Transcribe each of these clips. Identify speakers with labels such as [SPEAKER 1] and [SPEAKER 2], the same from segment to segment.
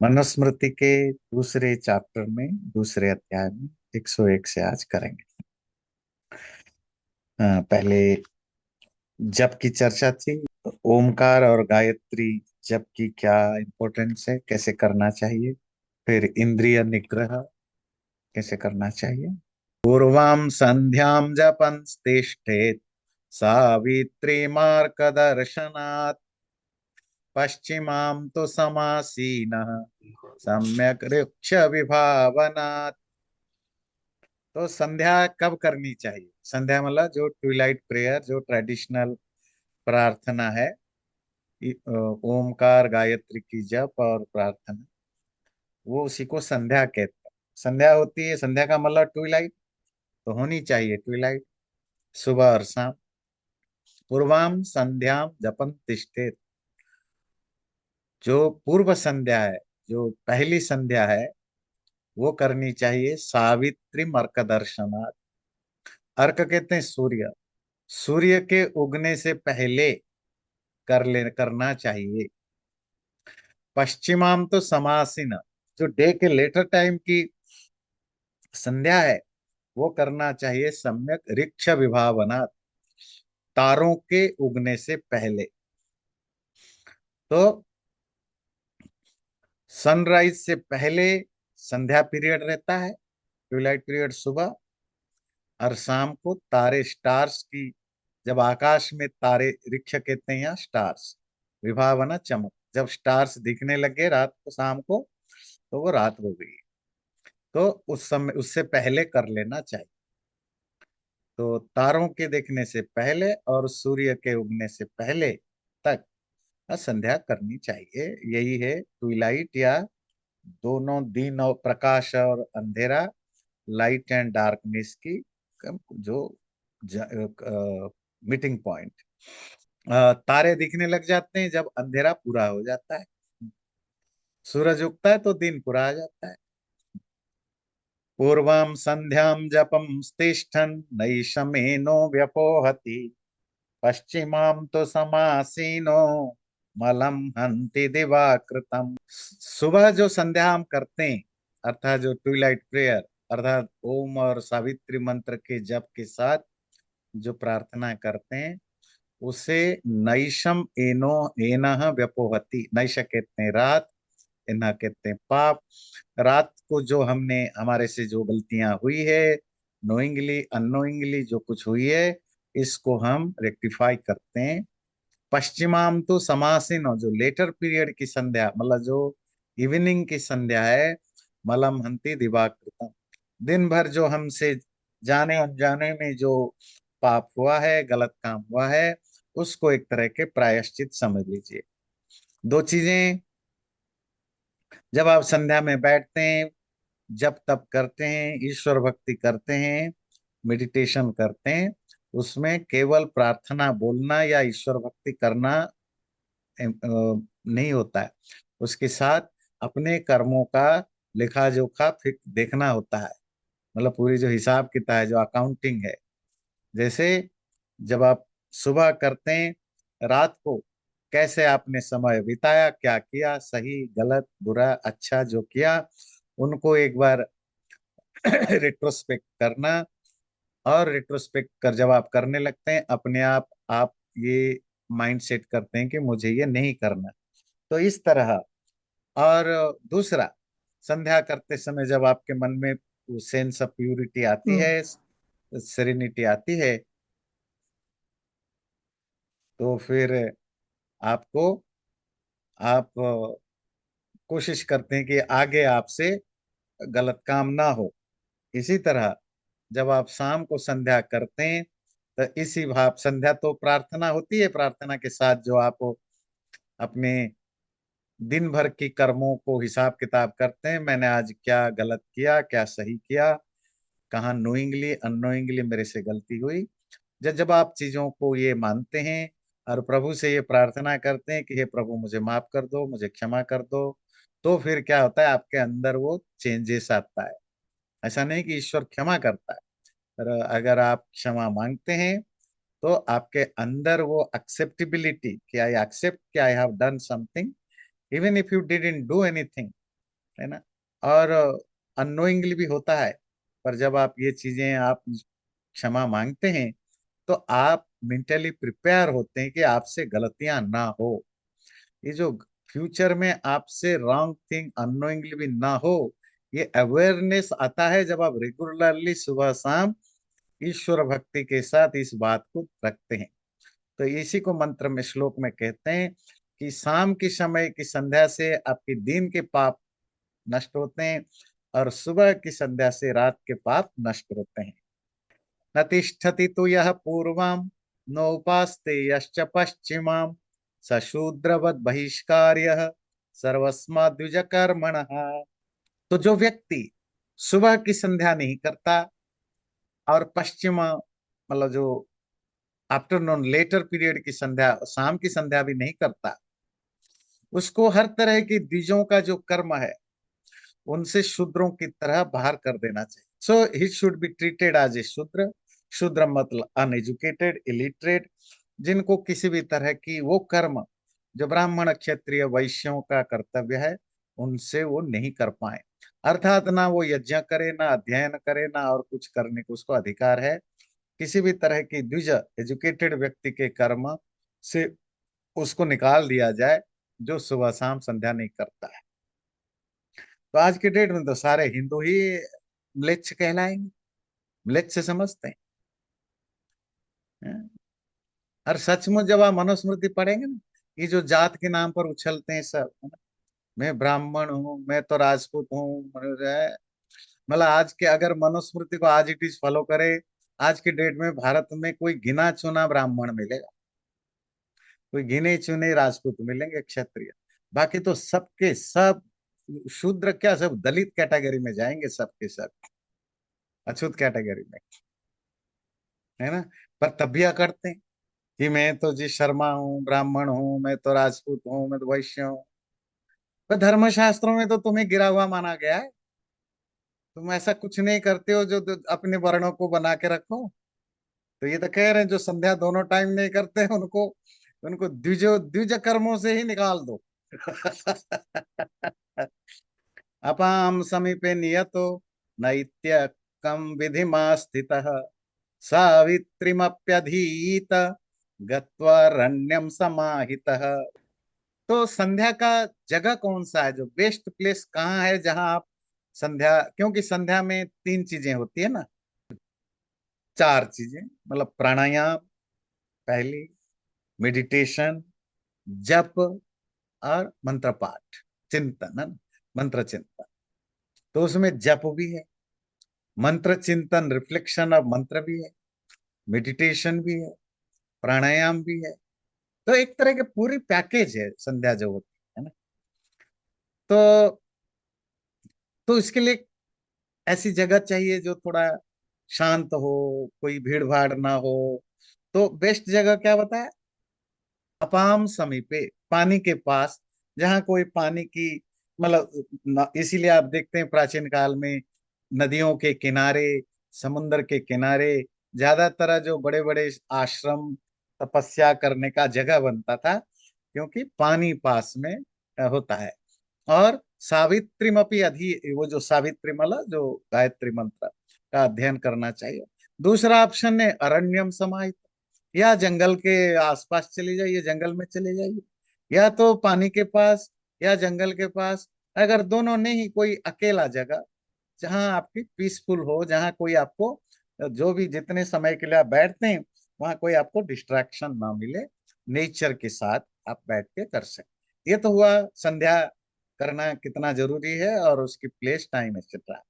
[SPEAKER 1] मनुस्मृति के दूसरे चैप्टर में, दूसरे अध्याय में 101 से आज करेंगे। पहले जप की चर्चा थी। ओमकार और गायत्री जप की क्या इम्पोर्टेंस है, कैसे करना चाहिए। फिर इंद्रिय निग्रह कैसे करना चाहिए। पूर्वाम संध्याम जपन तिष्ठेत सावित्री मार्गदर्शनात् पश्चिमाम तो समासीनः सम्यक ऋक्ष विभावनात्। तो संध्या कब करनी चाहिए? संध्या मतलब जो ट्विलाइट प्रेयर, जो ट्रेडिशनल प्रार्थना है, ओमकार गायत्री की जप और प्रार्थना, वो उसी को संध्या कहते हैं। संध्या होती है, संध्या का मतलब ट्विलाइट, तो होनी चाहिए ट्विलाइट, सुबह और शाम। पूर्वाम संध्याम जपन तिष्ठेत, जो पूर्व संध्या है, जो पहली संध्या है, वो करनी चाहिए सावित्री अर्क दर्शनात्। अर्क कहते हैं सूर्य, सूर्य के उगने से पहले करना चाहिए। पश्चिमाम तो समासीन, जो डे के लेटर टाइम की संध्या है, वो करना चाहिए सम्यक ऋक्ष विभावनात्, तारों के उगने से पहले। तो सनराइज से पहले संध्या पीरियड रहता है, ट्विलाइट पीरियड सुबह, और शाम को तारे स्टार्स की, जब आकाश में तारे, ऋक्ष कहते हैं यहाँ स्टार्स, विभावना चमक, जब स्टार्स दिखने लगे रात को, शाम को, तो वो रात हो गई। तो उस समय, उससे पहले कर लेना चाहिए। तो तारों के देखने से पहले और सूर्य के उगने से पहले तक संध्या करनी चाहिए। यही है ट्विलाइट, या दोनों दिन और प्रकाश और अंधेरा, लाइट एंड डार्कनेस की जो मीटिंग पॉइंट। तारे दिखने लग जाते हैं जब अंधेरा पूरा हो जाता है, सूरज उगता है तो दिन पूरा आ जाता है। पूर्वम संध्याम जपम तिष्ठन नैषमेनो व्यपोहति पश्चिमाम तो समासीनो मलम हंति दिवाकृतम। सुबह जो संध्या हम करते हैं, अर्थात जो ट्विलाइट प्रेयर, अर्थात ओम और सावित्री मंत्र के जप के साथ जो प्रार्थना करते हैं, उसे नैशम एनो एनह व्यपोहति, नैश कहते हैं रात, एना कहते हैं पाप। रात को जो हमने, हमारे से जो गलतियां हुई है, नोइंगली अननोइंगली जो कुछ हुई है, इसको हम रेक्टिफाई करते हैं। पश्चिमाम तो समासीन, जो लेटर पीरियड की संध्या, मतलब जो इवनिंग की संध्या है, मलम हंति दिवाकृतम, दिन भर जो हमसे जाने अनजाने में जो पाप हुआ है, गलत काम हुआ है, उसको एक तरह के प्रायश्चित समझ लीजिए। दो चीजें, जब आप संध्या में बैठते हैं, जब तप करते हैं, ईश्वर भक्ति करते हैं, मेडिटेशन करते हैं, उसमें केवल प्रार्थना बोलना या ईश्वर भक्ति करना नहीं होता है। उसके साथ अपने कर्मों का लेखा जोखा फिर देखना होता है, मतलब पूरी जो हिसाब किताब है, जो अकाउंटिंग है। जैसे जब आप सुबह करते हैं, रात को कैसे आपने समय बिताया, क्या किया, सही गलत बुरा अच्छा जो किया, उनको एक बार रिट्रोस्पेक्ट करना। और रिट्रोस्पेक्ट कर जब आप करने लगते हैं, अपने आप ये माइंड सेट करते हैं कि मुझे ये नहीं करना। तो इस तरह। और दूसरा, संध्या करते समय जब आपके मन में सेंस ऑफ प्यूरिटी आती
[SPEAKER 2] हम्म।
[SPEAKER 1] है, सेरेनिटी आती है, तो फिर आपको, आप कोशिश करते हैं कि आगे आपसे गलत काम ना हो। इसी तरह जब आप शाम को संध्या करते हैं, तो इसी भाव, संध्या तो प्रार्थना होती है, प्रार्थना के साथ जो आप अपने दिन भर की कर्मों को हिसाब किताब करते हैं, मैंने आज क्या गलत किया, क्या सही किया, कहाँ नोइंगली अननोइंगली मेरे से गलती हुई। जब जब आप चीजों को ये मानते हैं और प्रभु से ये प्रार्थना करते हैं कि हे प्रभु मुझे माफ कर दो, मुझे क्षमा कर दो, तो फिर क्या होता है, आपके अंदर वो चेंजेस आता है। ऐसा नहीं कि ईश्वर क्षमा करता है, पर अगर आप क्षमा मांगते हैं, तो आपके अंदर वो एक्सेप्टेबिलिटी, कि आई एक्सेप्ट कि I have done something, even if you didn't do anything, है ना। और अननोइंगली भी होता है, पर जब आप ये चीजें आप क्षमा मांगते हैं तो आप मेंटली प्रिपेयर होते हैं कि आपसे गलतियां ना हो। ये जो फ्यूचर में आपसे रॉन्ग थिंग अननोइंगली भी ना हो, ये अवेयरनेस आता है जब आप रेगुलरली सुबह शाम ईश्वर भक्ति के साथ इस बात को रखते हैं। तो इसी को मंत्र में श्लोक में कहते हैं कि शाम की समय की संध्या से आपके दिन के पाप नष्ट होते हैं, और सुबह की संध्या से रात के पाप नष्ट होते हैं। न तिष्ठति तु यः पूर्वां, नोपास्ते यश्च पश्चिमां, स शूद्रवत् बहिष्कार्यः सर्वस्माद्विज कर्मणः। तो जो व्यक्ति सुबह की संध्या नहीं करता और पश्चिमा मतलब जो आफ्टरनून लेटर पीरियड की संध्या, शाम की संध्या भी नहीं करता, उसको हर तरह की द्विजों का जो कर्म है उनसे शूद्रों की तरह बाहर कर देना चाहिए। So he should be treated as a Shudra. शूद्र मतलब अनएजुकेटेड, इलिटरेट, जिनको किसी भी तरह की वो कर्म जो ब्राह्मण क्षत्रिय वैश्यों का कर्तव्य है उनसे वो नहीं कर पाए। अर्थात ना वो यज्ञ करे, ना अध्ययन करे, ना और कुछ करने को उसको अधिकार है। किसी भी तरह की द्विज एजुकेटेड व्यक्ति के कर्म से उसको निकाल दिया जाए जो सुबह शाम संध्या नहीं करता है। तो आज के डेट में तो सारे हिंदू ही म्लेच्छ कहलाएंगे, म्लेच्छ समझते हैं। और सचमुच जब आप मनुस्मृति पढ़ेंगे ना, ये जो जात के नाम पर उछलते हैं सब, है ना, मैं ब्राह्मण हूँ, मैं तो राजपूत हूँ, मतलब आज के अगर मनुस्मृति को आज इट इज फॉलो करे, आज के डेट में भारत में कोई गिना चुना ब्राह्मण मिलेगा, कोई गिने चुने राजपूत मिलेंगे, क्षत्रिय। बाकी तो सबके सब शूद्र क्या, सब दलित कैटेगरी में जाएंगे, सबके सब अछूत कैटेगरी में, है ना। पर तब भी करते हैं कि मैं तो जी शर्मा हूँ, ब्राह्मण हूँ, मैं तो राजपूत हूँ, मैं तो वैश्य हूँ। पर धर्मशास्त्रों में तो तुम्हें गिरा हुआ माना गया है। तुम ऐसा कुछ नहीं करते हो जो अपने वर्णों को बना के रखो। तो ये तो कह रहे हैं जो संध्या दोनों टाइम नहीं करते हैं, उनको उनको द्विजो द्विज कर्मों से ही निकाल दो। अपाम समीपे नियतो नैत्यकम विधिमा स्थितः सावित्रीमप्यधीत गत्वा रण्यम समाहितः। तो संध्या का जगह कौन सा है, जो बेस्ट प्लेस कहाँ है जहां आप संध्या, क्योंकि संध्या में तीन चीजें होती है ना, चार चीजें, मतलब प्राणायाम पहली, मेडिटेशन, जप, और मंत्र पाठ, चिंतन, है ना, मंत्र चिंतन। तो उसमें जप भी है, मंत्र चिंतन रिफ्लेक्शन ऑफ मंत्र भी है, मेडिटेशन भी है, प्राणायाम भी है। तो एक तरह के पूरी पैकेज है संध्या जो होती है ना। तो इसके लिए ऐसी जगह चाहिए जो थोड़ा शांत हो, कोई भीड़ भाड़ ना हो। तो बेस्ट जगह क्या बताया, अपाम समीपे, पानी के पास, जहाँ कोई पानी की मतलब इसीलिए आप देखते हैं प्राचीन काल में नदियों के किनारे, समुन्द्र के किनारे ज्यादातर जो बड़े बड़े आश्रम तपस्या करने का जगह बनता था, क्योंकि पानी पास में होता है। और सावित्रीमपि अधि, वो जो सावित्री माला जो गायत्री मंत्र का अध्ययन करना चाहिए। दूसरा ऑप्शन है अरण्यम समाहित, या जंगल के आसपास चले जाइए, जंगल में चले जाइए, या तो पानी के पास या जंगल के पास। अगर दोनों नहीं, कोई अकेला जगह जहां आपकी पीसफुल हो, जहां कोई आपको जो भी जितने समय के लिए आप बैठते हैं वहां कोई आपको डिस्ट्रैक्शन ना मिले, नेचर के साथ आप बैठ के कर सकते। ये तो हुआ संध्या करना कितना जरूरी है और उसकी प्लेस टाइम एक्सेट्रा।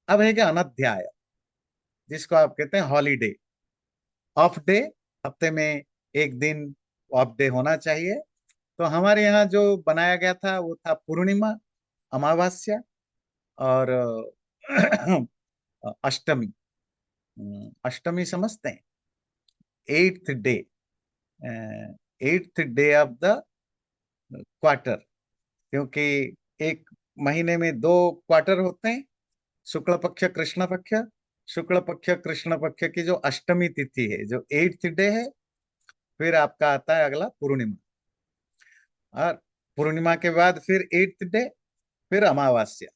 [SPEAKER 1] अब है क्या अनध्याय, जिसको आप कहते हैं हॉलीडे, ऑफ डे, हफ्ते में एक दिन ऑफ डे होना चाहिए। तो हमारे यहाँ जो बनाया गया था वो था पूर्णिमा, अमावस्या, और अष्टमी। अष्टमी समझते हैं, eighth day, eighth day of the quarter, क्योंकि एक महीने में दो क्वार्टर होते हैं, शुक्ल पक्ष कृष्ण पक्ष। शुक्ल पक्ष कृष्ण पक्ष की जो अष्टमी तिथि है, जो एट्थ डे है, फिर आपका आता है अगला पूर्णिमा, और पूर्णिमा के बाद फिर एट्थ डे, फिर अमावस्या।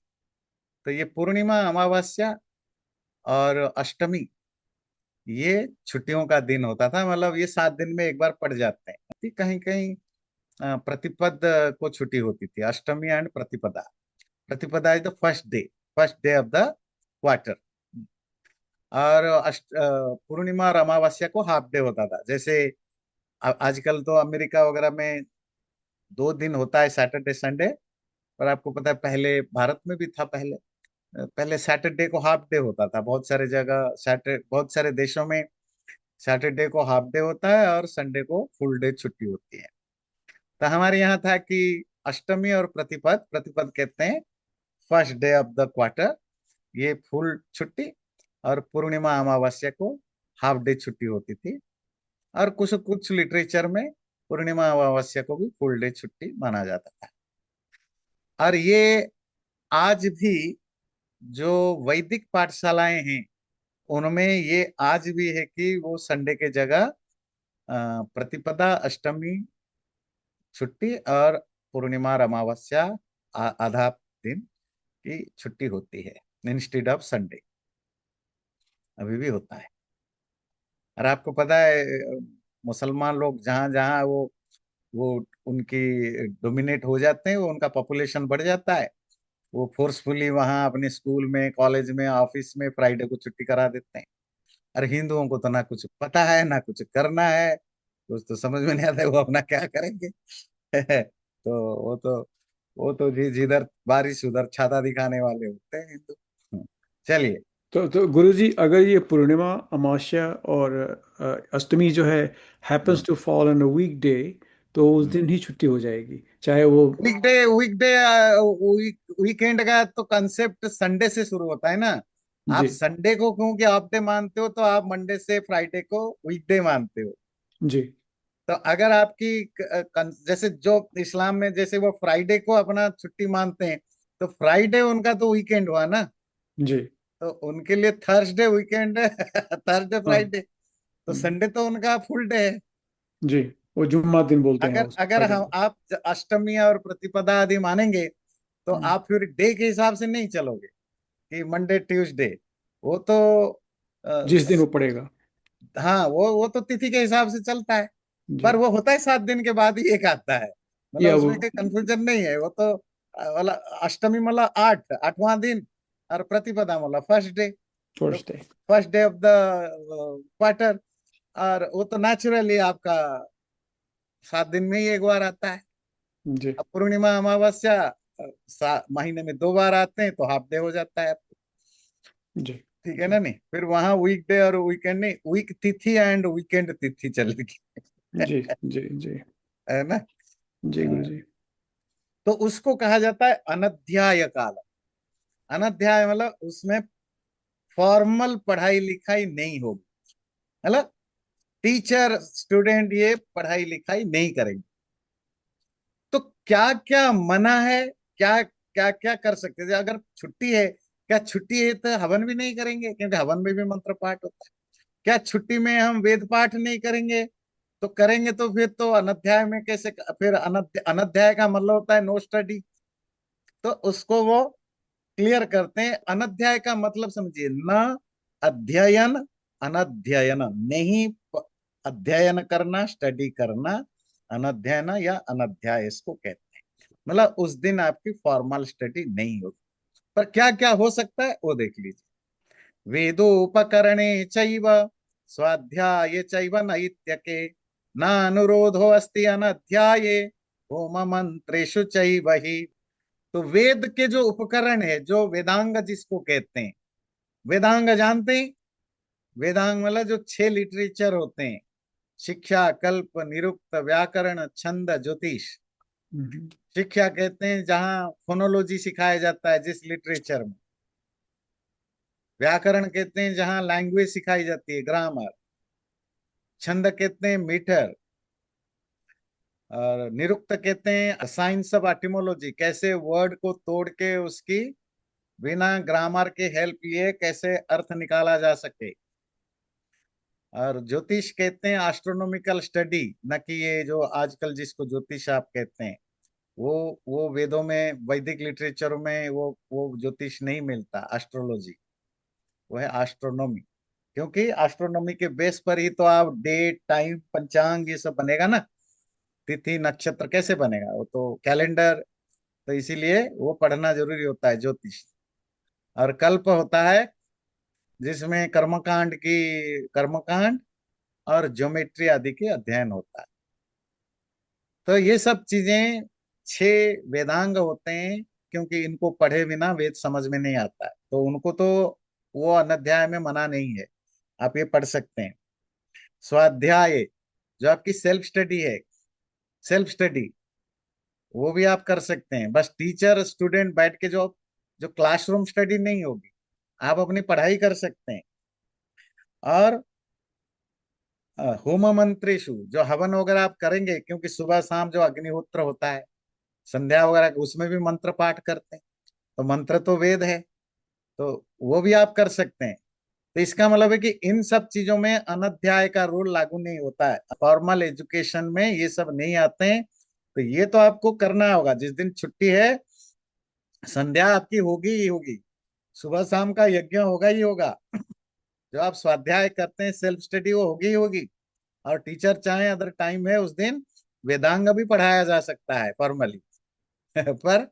[SPEAKER 1] तो ये पूर्णिमा, अमावस्या और अष्टमी, ये छुट्टियों का दिन होता था। मतलब ये 7 दिन में एक बार पड़ जाते हैं। कहीं कहीं प्रतिपद को छुट्टी होती थी, अष्टमी एंड प्रतिपदा। प्रतिपदा is the first day of the quarter. और पूर्णिमा और अमावस्या को हाफ डे होता था। जैसे आजकल तो अमेरिका वगैरह में 2 दिन होता है, सैटरडे संडे। पर आपको पता है पहले भारत में भी था, पहले पहले सैटरडे को हाफ डे होता था। बहुत सारे जगह सैटरडे, बहुत सारे देशों में सैटरडे को हाफ डे होता है और संडे को फुल डे छुट्टी होती है। तो हमारे यहाँ था कि अष्टमी और प्रतिपद, प्रतिपद कहते हैं first day of the quarter, ये फुल छुट्टी। और पूर्णिमा अमावस्या को हाफ डे छुट्टी होती थी। और कुछ कुछ लिटरेचर में पूर्णिमा अमावस्या को भी फुल डे छुट्टी माना जाता था। और ये आज भी जो वैदिक पाठशालाएं हैं उनमें ये आज भी है कि वो संडे के जगह प्रतिपदा, अष्टमी छुट्टी और पूर्णिमा और अमावस्या आधा दिन की छुट्टी होती है इंस्टेड ऑफ संडे। अभी भी होता है। और आपको पता है मुसलमान लोग जहां जहां वो उनकी डोमिनेट हो जाते हैं, वो उनका पॉपुलेशन बढ़ जाता है, वो फोर्सफुली वहां अपने स्कूल में, कॉलेज में, ऑफिस में फ्राइडे को छुट्टी करा देते हैं। और हिंदुओं को तो ना कुछ पता है ना कुछ करना है, कुछ तो समझ में नहीं आता है वो अपना क्या करेंगे। तो वो तो जिधर बारिश उधर छाता दिखाने वाले होते हैं हिंदू। चलिए।
[SPEAKER 2] तो गुरुजी, अगर ये पूर्णिमा, अमावस्या और अष्टमी जो है happens
[SPEAKER 1] hmm,
[SPEAKER 2] to fall on a weekday, तो उस
[SPEAKER 1] हम्म।
[SPEAKER 2] दिन ही छुट्टी हो जाएगी, चाहे वो।
[SPEAKER 1] वीकडे वीकडे वीकेंड का तो कंसेप्ट संडे से शुरू होता है ना। आप
[SPEAKER 2] जी।
[SPEAKER 1] संडे को क्योंकि ऑफ डे मानते हो तो आप मंडे से फ्राइडे को वीकडे मानते हो।
[SPEAKER 2] जी।
[SPEAKER 1] तो अगर आपकी जैसे जो इस्लाम में जैसे वो फ्राइडे को अपना छुट्टी मानते हैं, तो फ्राइडे उनका तो वीकेंड हुआ ना।
[SPEAKER 2] जी।
[SPEAKER 1] तो उनके लिए थर्सडे वीकेंड है। थर्सडे
[SPEAKER 2] हाँ।
[SPEAKER 1] फ्राइडे। तो
[SPEAKER 2] हम्म,
[SPEAKER 1] संडे तो उनका फुल डे है।
[SPEAKER 2] जी। वो जुम्मा दिन बोलते हैं
[SPEAKER 1] अगर
[SPEAKER 2] उस
[SPEAKER 1] अगर
[SPEAKER 2] फ्राइडे
[SPEAKER 1] हम
[SPEAKER 2] को।
[SPEAKER 1] आप अष्टमी और प्रतिपदा आदि मानेंगे तो
[SPEAKER 2] हम्म,
[SPEAKER 1] आप फिर डे के हिसाब से नहीं चलोगे कि मंडे ट्यूसडे। वो तो अ,
[SPEAKER 2] जिस दिन वो पड़ेगा।
[SPEAKER 1] हाँ, वो तो तिथि के हिसाब से चलता है।
[SPEAKER 2] जी।
[SPEAKER 1] पर वो होता है 7 दिन के बाद ही एक आता है। मतलब
[SPEAKER 2] या वो।
[SPEAKER 1] उसमें कोई कंफ्यूजन नहीं है। वो तो मतलब अष्टमी मतलब आठवां दिन, और प्रतिपदा मतलब फर्स्ट डे। तो
[SPEAKER 2] first day.
[SPEAKER 1] First day of the quarter. और वो तो नेचुरली आपका 7 दिन में ही एक बार आता है।
[SPEAKER 2] जी।
[SPEAKER 1] अब पूर्णिमा, अमावस्या महीने में 2 बार आते हैं, तो हाफ डे हो जाता है।
[SPEAKER 2] जी।
[SPEAKER 1] ठीक है
[SPEAKER 2] जी।
[SPEAKER 1] ना? नहीं, फिर वहां वीकडे और वीकेंड नहीं, वीक तिथि एंड वीकेंड तिथि चलेगी।
[SPEAKER 2] जी। जी। जी।
[SPEAKER 1] है ना?
[SPEAKER 2] जी
[SPEAKER 1] हाँ।
[SPEAKER 2] गुरुजी।
[SPEAKER 1] तो उसको कहा जाता है अनध्याय काल। अनध्याय मतलब उसमें फॉर्मल पढ़ाई लिखाई नहीं होगी। मतलब टीचर स्टूडेंट ये पढ़ाई लिखाई नहीं करेंगे। तो क्या क्या मना है, क्या क्या क्या कर सकते थे अगर छुट्टी है? क्या छुट्टी है तो हवन भी नहीं करेंगे, क्योंकि हवन में भी मंत्र पाठ होता है। क्या छुट्टी में हम वेद पाठ नहीं करेंगे? तो करेंगे तो फिर तो अनध्याय में कैसे? फिर अनध्याय का मतलब होता है नो स्टडी। तो उसको वो क्लियर करते हैं। अनध्याय का मतलब समझिए, न अध्ययन, अनध्ययन नहीं, अध्ययन करना, स्टडी करना, अनध्ययन या अनध्याय इसको कहते हैं। मतलब उस दिन आपकी फॉर्मल स्टडी नहीं होगी। पर क्या क्या हो सकता है वो देख लीजिए। वेदोपकरणे चैव स्वाध्याये चैव नैत्यके न अनुरोधो अस्ति अनध्याये होम मंत्रेषु चैव हि। तो वेद के जो उपकरण है, जो वेदांग जिसको कहते हैं, वेदांग जानते हैं? वेदांग मतलब जो 6 लिटरेचर होते हैं, शिक्षा, कल्प, निरुक्त, व्याकरण, छंद, ज्योतिष।
[SPEAKER 2] हम्म।
[SPEAKER 1] शिक्षा कहते हैं जहाँ फोनोलॉजी सिखाया जाता है जिस लिटरेचर में। व्याकरण कहते हैं जहाँ लैंग्वेज सिखाई जाती है, ग्रामर। छंद कहते हैं मीटर। और निरुक्त कहते हैं साइंस ऑफ एटिमोलॉजी, कैसे वर्ड को तोड़ के उसकी बिना ग्रामर के हेल्प लिए कैसे अर्थ निकाला जा सके। और ज्योतिष कहते हैं एस्ट्रोनॉमिकल स्टडी, न कि ये जो आजकल जिसको ज्योतिष आप कहते हैं। वो वेदों में, वैदिक लिटरेचर में वो ज्योतिष नहीं मिलता, एस्ट्रोलॉजी। वो है एस्ट्रोनॉमी। क्योंकि एस्ट्रोनॉमी के बेस पर ही तो आप डेट, टाइम, पंचांग ये सब बनेगा ना। तिथि नक्षत्र कैसे बनेगा, वो तो कैलेंडर। तो इसीलिए वो पढ़ना जरूरी होता है ज्योतिष। और कल्प होता है जिसमें कर्मकांड और ज्योमेट्री आदि के अध्ययन होता है। तो ये सब चीजें 6 वेदांग होते हैं। क्योंकि इनको पढ़े बिना वेद समझ में नहीं आता है, तो उनको तो वो अनध्याय में मना नहीं है, आप ये पढ़ सकते हैं। स्वाध्याय जो आपकी सेल्फ स्टडी है, सेल्फ स्टडी वो भी आप कर सकते हैं। बस टीचर स्टूडेंट बैठ के जो जो क्लासरूम स्टडी नहीं होगी, आप अपनी पढ़ाई कर सकते हैं। और होम मंत्रेशु जो हवन वगैरह आप करेंगे, क्योंकि सुबह शाम जो अग्निहोत्र होता है, संध्या वगैरह, उसमें भी मंत्र पाठ करते हैं। तो मंत्र तो वेद है, तो वो भी आप कर सकते हैं। तो इसका मतलब है कि इन सब चीजों में अनध्याय का रूल लागू नहीं होता है, फॉर्मल एजुकेशन में ये सब नहीं आते हैं। तो ये तो आपको करना होगा। जिस दिन छुट्टी है, संध्या आपकी होगी ही होगी, सुबह शाम का यज्ञ होगा ही होगा। जो आप स्वाध्याय करते हैं, सेल्फ स्टडी, वो होगी ही होगी। और टीचर चाहे अदर टाइम है उस दिन वेदांग भी पढ़ाया जा सकता है फॉर्मली। पर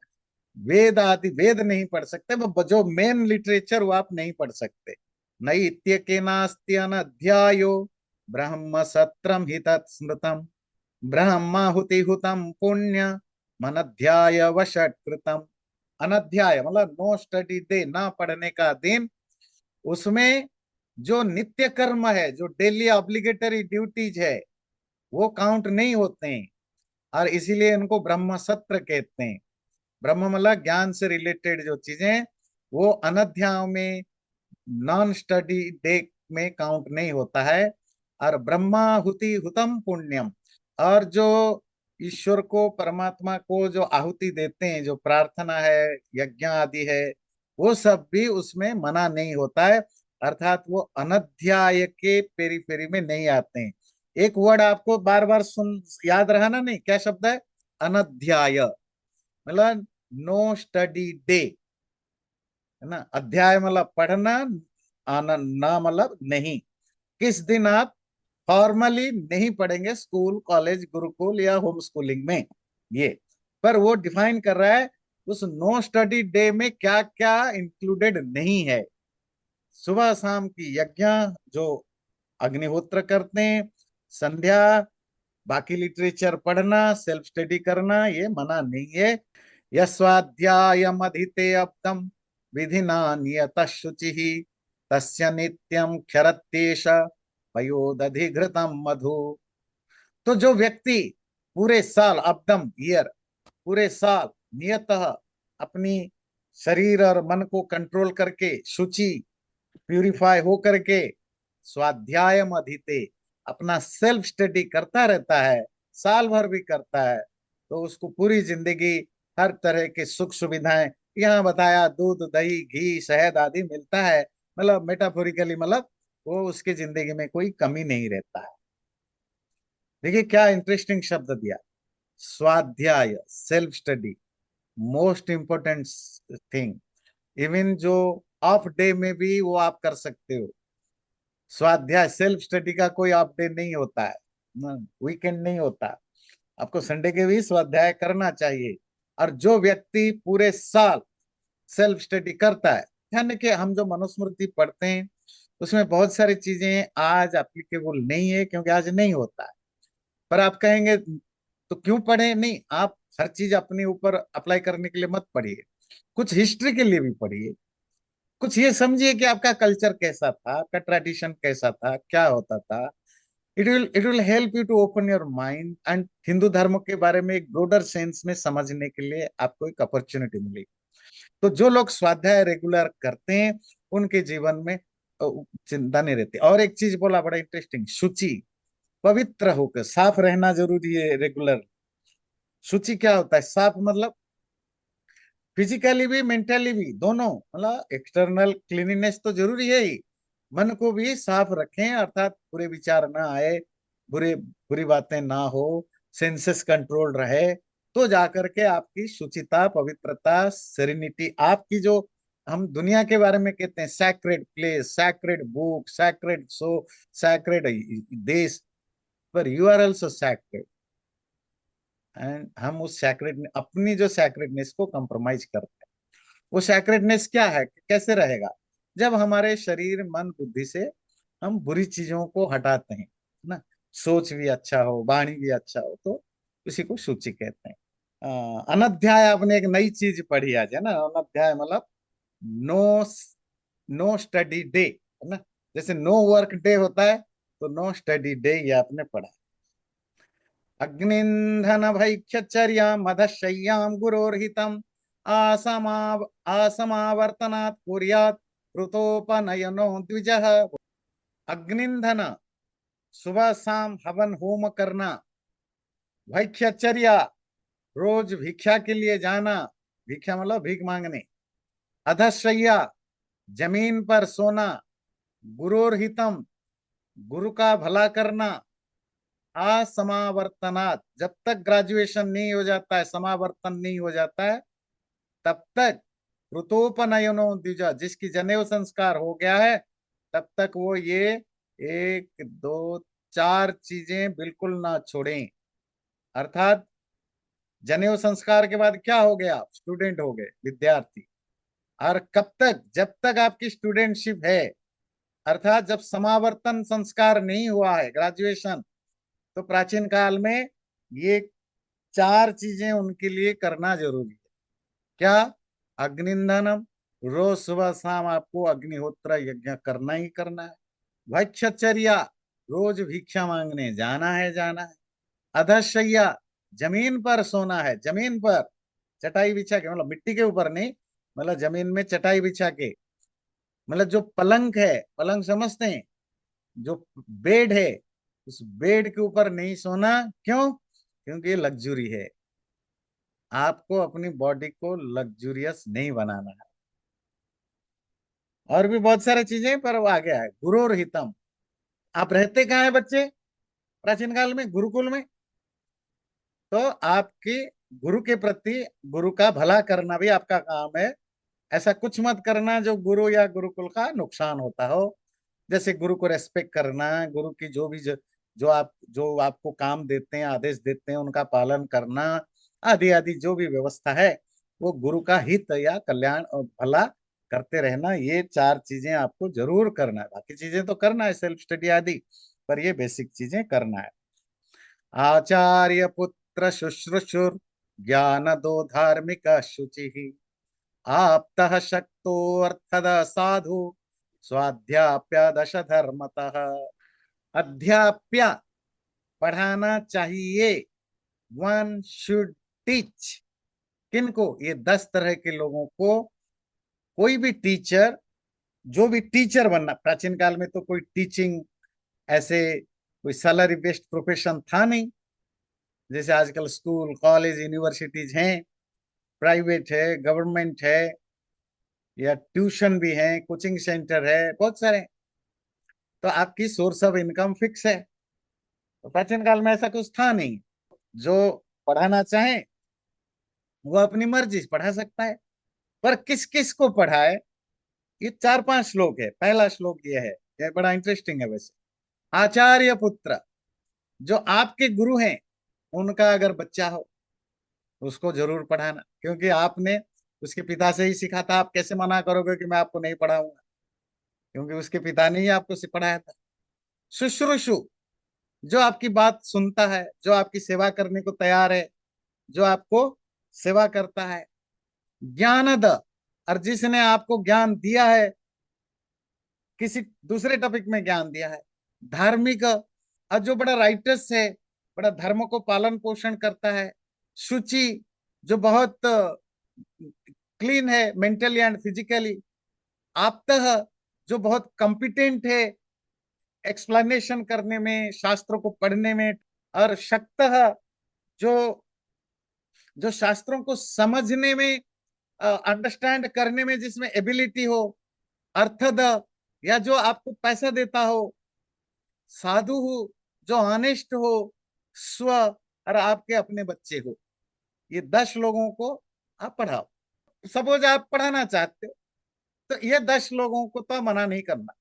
[SPEAKER 1] वेद आदि वेद नहीं पढ़ सकते, वो जो मेन लिटरेचर वो आप नहीं पढ़ सकते। नैत्य के नास्ति अनध्यायो ब्रह्म सत्रम हित स्मृतम ब्रह्माहुति हुतम पुण्य मनध्याय वषट्कृतम। अनध्याय मतलब नो स्टडी डे, ना पढ़ने का दिन। उसमें जो नित्य कर्म है, जो डेली ऑब्लिगेटरी ड्यूटीज है, वो काउंट नहीं होते हैं। और इसीलिए इनको ब्रह्म सत्र कहते हैं। ब्रह्म मतलब ज्ञान से रिलेटेड जो चीजें, वो अनध्याय में, नॉन स्टडी डे में काउंट नहीं होता है। और ब्रह्माहुति हुतम पुण्यम, और जो ईश्वर को, परमात्मा को जो आहुति देते हैं, जो प्रार्थना है, यज्ञ आदि है, वो सब भी उसमें मना नहीं होता है। अर्थात वो अनध्याय के पेरी में नहीं आते हैं। एक वर्ड आपको बार बार सुन याद रहा ना, नहीं, क्या शब्द है? अनध्याय मतलब नो स्टडी डे, है ना। अध्याय मतलब पढ़ना, ना मतलब नहीं। किस दिन आप फॉर्मली नहीं पढ़ेंगे, स्कूल, कॉलेज, गुरुकुल या होम स्कूलिंग में, ये। पर वो डिफाइन कर रहा है उस नो स्टडी डे में क्या क्या इंक्लूडेड नहीं है। सुबह शाम की यज्ञ जो अग्निहोत्र करते हैं, संध्या, बाकी लिटरेचर पढ़ना, सेल्फ स्टडी करना, ये मना नहीं है। यस्वाध्यायमधीते अब्दम विधिना नियतः शुचिः तस्य नित्यं क्षरत्येष पयोदधिघृतम मधु। तो जो व्यक्ति पूरे साल, अब्दम ईयर, पूरे साल नियतः अपनी शरीर और मन को कंट्रोल करके, शुचि, प्यूरिफाई हो करके, स्वाध्यायम अधीते, अपना सेल्फ स्टडी करता रहता है, साल भर भी करता है, तो उसको पूरी जिंदगी हर तरह के सुख सुविधाएं, यहाँ बताया दूध, दही, घी, शहद आदि मिलता है। मतलब मेटाफोरिकली, मतलब वो उसकी जिंदगी में कोई कमी नहीं रहता है। देखिए क्या इंटरेस्टिंग शब्द दिया, स्वाध्याय, self study, most important thing. Even जो ऑफ डे में भी वो आप कर सकते हो। स्वाध्याय, सेल्फ स्टडी का कोई ऑफ डे नहीं होता है, वीकेंड नहीं होता। आपको संडे के भी स्वाध्याय करना चाहिए। और जो व्यक्ति पूरे साल सेल्फ स्टडी करता है, ध्यान रखिए, हम जो मनुस्मृति पढ़ते हैं उसमें बहुत सारी चीजें आज एप्लीकेबल नहीं है, क्योंकि आज नहीं होता है। पर आप कहेंगे तो क्यों पढ़े? नहीं, आप हर चीज अपने ऊपर अप्लाई करने के लिए मत पढ़िए, कुछ हिस्ट्री के लिए भी पढ़िए। कुछ ये समझिए कि आपका कल्चर कैसा था, आपका ट्रेडिशन कैसा था, क्या होता था। It will help you to open your mind, and Hindu धर्म के बारे में एक ब्रोडर सेंस में समझने के लिए आपको एक अपॉर्चुनिटी मिलेगी। तो जो लोग स्वाध्याय रेगुलर करते हैं, उनके जीवन में चिंता नहीं रहती। और एक चीज बोला बड़ा इंटरेस्टिंग, शुचि, पवित्र होकर साफ रहना जरूरी है रेगुलर। शुचि क्या होता है? साफ मतलब फिजिकली भी, मेंटली भी, दोनों। मतलब एक्सटर्नल क्लीनिनेस तो जरूरी है ही, मन को भी साफ रखें, अर्थात बुरे विचार ना आए, बुरी बातें ना हो, सेंसेस कंट्रोल रहे, तो जाकर के आपकी शुचिता, पवित्रता, सेरेनिटी, आपकी जो हम दुनिया के बारे में कहते हैं sacred place, sacred book, sacred so, sacred देश, पर you are also sacred. And हम उस सैक्रेड, अपनी जो सैक्रेडनेस को कंप्रोमाइज करते हैं। वो सैक्रेडनेस क्या है, कैसे रहेगा? जब हमारे शरीर, मन, बुद्धि से हम बुरी चीजों को हटाते हैं ना, सोच भी अच्छा हो, वाणी भी अच्छा हो, तो उसी को सूची कहते हैं। अनध्याय, आपने एक नई चीज पढ़ी आज, है ना? अनध्याय मतलब नो, नो स्टडी डे, है ना? जैसे नो वर्क डे होता है, तो नो स्टडी डे ये आपने पढ़ा। अग्निंधन भैक्षचर्या मदशय्याम गुरोर्हितम आसमा आसमावर्तनात् कुर्यात् ऋतोपनयनो द्विजः। अग्निंधन, सुबह शाम हवन होम करना। भैक्षचर्या, रोज भिक्षा के लिए जाना, भिक्षा मतलब भीख मांगने। अधशय्या, जमीन पर सोना। गुरोर्हितम, गुरु का भला करना। असमावर्तनात्, जब तक ग्रेजुएशन नहीं हो जाता है, समावर्तन नहीं हो जाता है, तब तक ऋतोपनयनो द्विजा, जिसकी जनेऊ संस्कार हो गया है, तब तक वो ये एक दो चार चीजें बिल्कुल ना छोड़ें। अर्थात जनेऊ संस्कार के बाद क्या हो गया? स्टूडेंट हो गए, विद्यार्थी। और कब तक? जब तक आपकी स्टूडेंटशिप है, अर्थात जब समावर्तन संस्कार नहीं हुआ है, ग्रेजुएशन, तो प्राचीन काल में ये चार चीजें उनके लिए करना जरूरी है। क्या? अग्निंधनम, रोज सुबह शाम आपको अग्निहोत्र यज्ञ करना ही करना है। भक्षचर्या, रोज भिक्षा मांगने जाना है, जाना है। अधशय्या, जमीन पर सोना है, जमीन पर चटाई बिछा के, मतलब मिट्टी के ऊपर नहीं, मतलब जमीन में चटाई बिछा के, मतलब जो पलंग है, पलंग समझते हैं, जो बेड है, उस बेड के ऊपर नहीं सोना। क्यों? क्योंकि ये लग्जरी है। आपको अपनी बॉडी को लग्जूरियस नहीं बनाना है। और भी बहुत सारी चीजें, पर वो आ गया है गुरुर हितम। आप रहते कहाँ हैं बच्चे? प्राचीन काल में गुरुकुल में। तो आपकी गुरु के प्रति, गुरु का भला करना भी आपका काम है। ऐसा कुछ मत करना जो गुरु या गुरुकुल का नुकसान होता हो। जैसे गुरु को रेस्पेक्ट करना, गुरु की जो भी जो आपको काम देते हैं, आदेश देते हैं, उनका पालन करना, आदि आदि जो भी व्यवस्था है, वो गुरु का हित या कल्याण और भला करते रहना। ये चार चीजें आपको जरूर करना है। बाकी चीजें तो करना है, सेल्फ स्टडी आदि, पर ये बेसिक चीजें करना है। आचार्य पुत्र शुश्रूषुर ज्ञान दो धार्मिक शुचि आप्तः शक्तो अर्थद साधु स्वाध्याप्य दश धर्मतः। अध्याप्य, पढ़ाना चाहिए। वन शुड टीच, किनको? ये 10 तरह के लोगों को। कोई भी टीचर, जो भी टीचर बनना, प्राचीन काल में तो कोई टीचिंग ऐसे कोई सैलरी बेस्ड प्रोफेशन था नहीं, जैसे आजकल स्कूल, कॉलेज, यूनिवर्सिटीज हैं, प्राइवेट है, गवर्नमेंट है, या ट्यूशन भी है, कोचिंग सेंटर है, बहुत सारे। तो आपकी सोर्स ऑफ इनकम फिक्स है। तो प्राचीन काल में ऐसा कुछ था नहीं। जो पढ़ाना चाहे वो अपनी मर्जी से पढ़ा सकता है। पर किस किस को पढ़ाए, ये 4-5 श्लोक है। पहला श्लोक ये है, ये बड़ा इंटरेस्टिंग है वैसे। आचार्य पुत्र, जो आपके गुरु हैं, उनका अगर बच्चा हो, उसको जरूर पढ़ाना। क्योंकि आपने उसके पिता से ही सीखा था। आप कैसे मना करोगे कि मैं आपको नहीं पढ़ाऊंगा? क्योंकि उसके पिता ने ही आपको पढ़ाया था। शुश्रूषु, जो आपकी बात सुनता है, जो आपकी सेवा करने को तैयार है, जो आपको सेवा करता है। ज्ञानद, और जिसने आपको ज्ञान दिया है, किसी दूसरे टॉपिक में ज्ञान दिया है। धार्मिक, और जो बड़ा राइटस है, बड़ा धर्म को पालन पोषण करता है। शुचि, जो बहुत क्लीन है मेंटली एंड फिजिकली। आपतः, जो बहुत कॉम्पिटेंट है एक्सप्लेनेशन करने में, शास्त्रों को पढ़ने में। और शक्तः, जो जो शास्त्रों को समझने में, अंडरस्टैंड करने में जिसमें एबिलिटी हो। अर्थद, या जो आपको पैसा देता हो। साधु हो, जो ऑनेस्ट हो। स्व, और आपके अपने बच्चे हो। ये 10 लोगों को आप पढ़ाओ। सपोज आप पढ़ाना चाहते हो तो ये 10 लोगों को तो मना नहीं करना।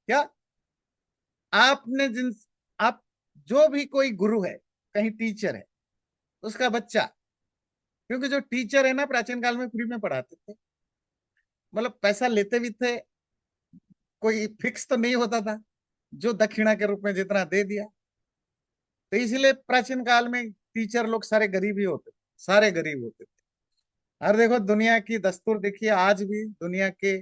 [SPEAKER 1] क्या आपने जिन आप जो भी कोई गुरु है, कहीं टीचर है, उसका बच्चा, क्योंकि जो टीचर है ना प्राचीन काल में फ्री में पढ़ाते थे, मतलब पैसा लेते भी थे, कोई फिक्स तो नहीं होता था, जो दक्षिणा के रूप में जितना दे दिया। तो इसलिए प्राचीन काल में टीचर लोग सारे गरीब ही होते थे, सारे गरीब होते थे। और देखो दुनिया की दस्तूर देखिए, आज भी दुनिया के,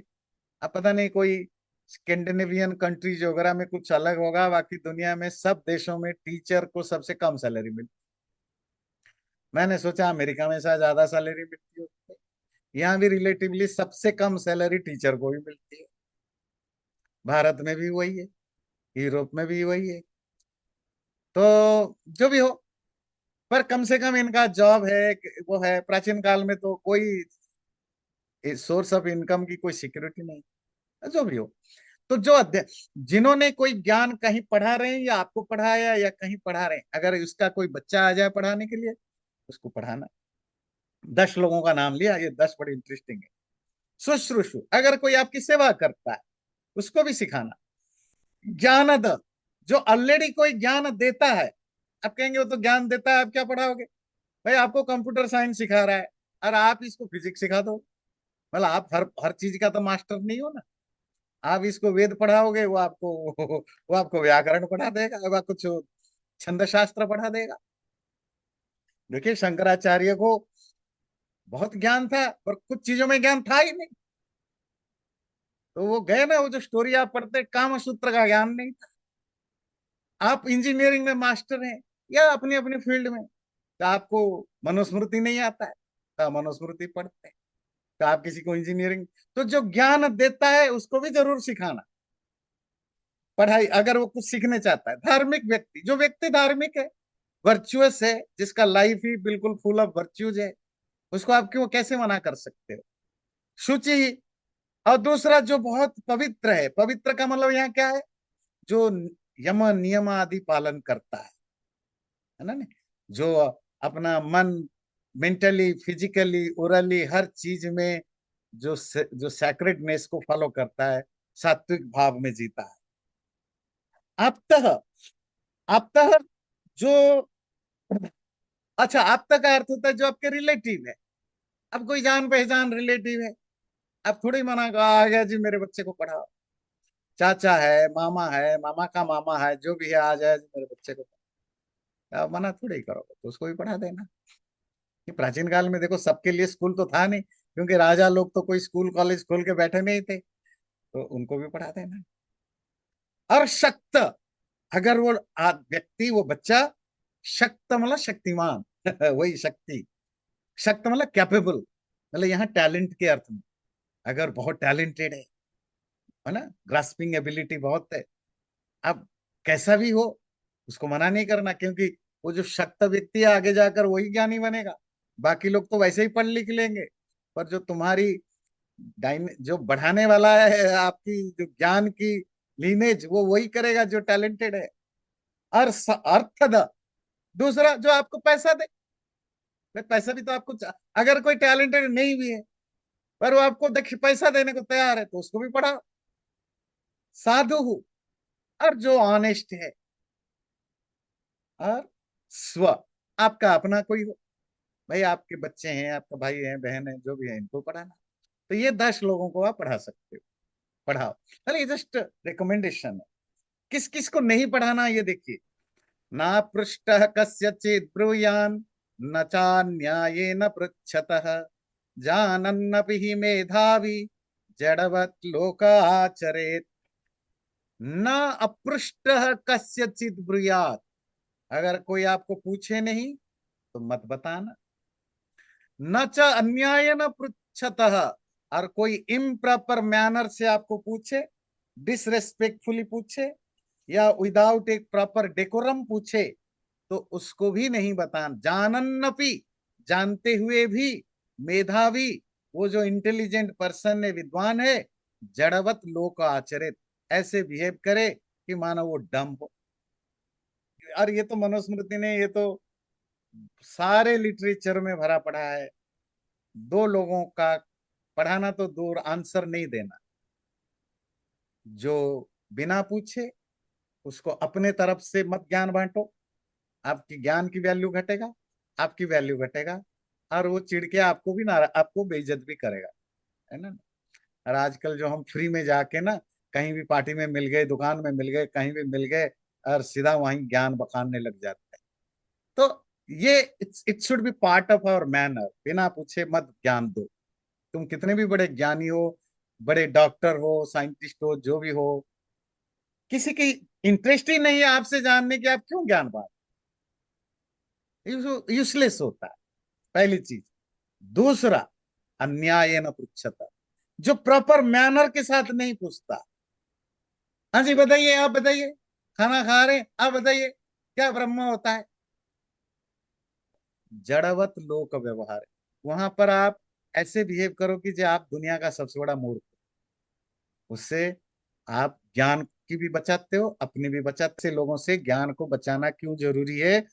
[SPEAKER 1] अब पता नहीं कोई स्कैंडिनेवियन कंट्रीज वगैरह में कुछ अलग होगा, बाकी दुनिया में सब देशों में टीचर को सबसे कम सैलरी मिलती। मैंने सोचा अमेरिका में शायद ज्यादा सैलरी मिलती हो, यहाँ भी रिलेटिवली सबसे कम सैलरी टीचर को भी मिलती है। भारत में भी वही है, यूरोप में भी वही है। तो जो भी हो, पर कम से कम इनका जॉब है, वो है। प्राचीन काल में तो कोई सोर्स ऑफ इनकम की कोई सिक्योरिटी नहीं, जो भी हो। तो जो जिन्होंने कोई ज्ञान कहीं पढ़ा रहे हैं, या आपको पढ़ाया या कहीं पढ़ा रहे हैं, अगर उसका कोई बच्चा आ जाए पढ़ाने के लिए, उसको पढ़ाना। 10 लोगों का नाम लिया, ये 10 बड़ी इंटरेस्टिंग है। शुश्रूषु, अगर कोई आपकी सेवा करता है, उसको भी सिखाना। ज्ञानद, जो ऑलरेडी कोई ज्ञान देता है, आप कहेंगे वो तो ज्ञान देता है, आप क्या पढ़ाओगे? भाई आपको कंप्यूटर साइंस सिखा रहा है और आप इसको फिजिक्स सिखा दो, मतलब आप हर हर चीज का तो मास्टर नहीं हो ना। आप इसको वेद पढ़ाओगे, वो आपको व्याकरण पढ़ा देगा, वो आपको छंद शास्त्र पढ़ा देगा। देखिए शंकराचार्य को बहुत ज्ञान था, पर कुछ चीजों में ज्ञान था ही नहीं। तो वो गए ना, वो जो स्टोरी आप पढ़ते, काम सूत्र का ज्ञान नहीं था। आप इंजीनियरिंग में मास्टर हैं या अपनी अपनी फील्ड में, तो आपको मनुस्मृति नहीं आता है, तो आप मनुस्मृति पढ़ते हैं। तो आप किसी को इंजीनियरिंग, तो जो ज्ञान देता है उसको भी जरूर सिखाना। पढ़ाई, अगर वो कुछ सीखने चाहता है, धार्मिक व्यक्ति, जो व्यक्ति धार्मिक है, वर्चुअस है, जिसका लाइफ ही बिल्कुल फुल ऑफ वर्च्यूज है, उसको आप क्यों कैसे मना कर सकते हो? शुचि, और दूसरा जो बहुत पवित्र है, पवित्र का मतलब यहाँ क्या है? जो यम नियम आदि पालन करता है ना? जो अपना मन मेंटली, फिजिकली, ओरली, हर चीज में जो सैक्रेडनेस को फॉलो करता है, सात्विक भाव में जीता है। आपतः, आपतः जो, अच्छा, आपतः का अर्थ होता है जो आपके रिलेटिव है। अब कोई जान पहचान रिलेटिव है, अब थोड़ी मना कर आ गया जी मेरे बच्चे को पढ़ाओ। चाचा है, मामा है, मामा का मामा है, जो भी है, आ जाए जी मेरे बच्चे को पढ़ाओ। आप मना थोड़ी करोगे, तो उसको भी पढ़ा देना। कि प्राचीन काल में देखो सबके लिए स्कूल तो था नहीं, क्योंकि राजा लोग तो कोई स्कूल कॉलेज खोल के बैठे नहीं थे, तो उनको भी पढ़ा देना। और शक्त, अगर वो व्यक्ति, वो बच्चा शक्त मतलब शक्तिमान वही शक्ति, शक्त मतलब कैपेबल, मतलब यहाँ टैलेंट के अर्थ में, अगर बहुत टैलेंटेड है ना, ग्रास्पिंग एबिलिटी बहुत है, अब कैसा भी हो, उसको मना नहीं करना, क्योंकि वो जो शक्त व्यक्ति है आगे जाकर वही ज्ञानी बनेगा। बाकी लोग तो वैसे ही पढ़ लिख लेंगे, पर जो तुम्हारी जो बढ़ाने वाला है, आपकी जो ज्ञान की लीनेज, वो वही करेगा जो टैलेंटेड है। और अर्थ, दूसरा जो आपको पैसा दे। भाई पैसा भी तो आपको अगर कोई टैलेंटेड नहीं भी है, पर वो आपको देखिए पैसा देने को तैयार है, तो उसको भी पढ़ाओ। साधु हो, और जो ऑनेस्ट है, और स्व, आपका अपना कोई हो, भाई आपके बच्चे हैं, आपका भाई है, बहन है, जो भी है, इनको पढ़ाना। तो ये 10 लोगों को आप पढ़ा सकते हो, पढ़ाओ। अरे ये जस्ट रिकमेंडेशन है। किस किस को नहीं पढ़ाना ये देखिए। ना पृष्ठ कस्यचित् ब्रूयान्, न चान्यायेन पृच्छतः, जानन्नपि हि मेधावी जडवत् लोकाचरेत्। न अपृष्ट कस्यचित् ब्रूयात्, अगर कोई आपको पूछे नहीं तो मत बताना। न च अन्याय न पृच्छतः, और कोई इम्प्रॉपर मैनर से आपको पूछे, डिसरेस्पेक्टफुली पूछे, या विदाउट एक प्रॉपर डेकोरम पूछे, तो उसको भी नहीं बताना। जानन्नपि, जानते हुए भी, मेधावी, वो जो इंटेलिजेंट पर्सन है, विद्वान है, जड़वत लोक आचरित, ऐसे बिहेव करे कि मानो वो डम हो। और ये तो मनुस्मृति ने, ये तो सारे लिटरेचर में भरा पड़ा है। दो लोगों का पढ़ाना तो दूर, आंसर नहीं देना। जो बिना पूछे, उसको अपने तरफ से मत ज्ञान बांटो। आपकी ज्ञान की वैल्यू घटेगा, आपकी वैल्यू घटेगा, और वो चिढ़ के आपको भी ना, आपको बेइज्जत भी करेगा, है ना। और आजकल जो हम फ्री में जाके ना, कहीं भी पार्टी में मिल गए, दुकान में मिल गए, कहीं भी मिल गए, और सीधा वहीं ज्ञान बखानने लग जाते हैं। तो ये it should be part of our manner. बिना पूछे मत ज्ञान दो। तुम कितने भी बड़े ज्ञानी हो, बड़े डॉक्टर हो, साइंटिस्ट हो, जो भी हो, किसी की इंटरेस्ट ही नहीं है आपसे जानने की, आप क्यों ज्ञान बांट। यूजलेस होता है, पहली चीज। दूसरा, अन्याय न पृच्छता, जो प्रॉपर मैनर के साथ नहीं पूछता। हाँ जी बताइए, आप बताइए, खाना खा रहे हैं, आप बताइए क्या ब्रह्म होता है। जड़वत लोक व्यवहार, वहां पर आप ऐसे बिहेव करो कि जो आप दुनिया का सबसे बड़ा मूर्ख हो। उससे आप ज्ञान की भी बचाते हो, अपनी भी बचाते। से लोगों से ज्ञान को बचाना क्यों जरूरी है?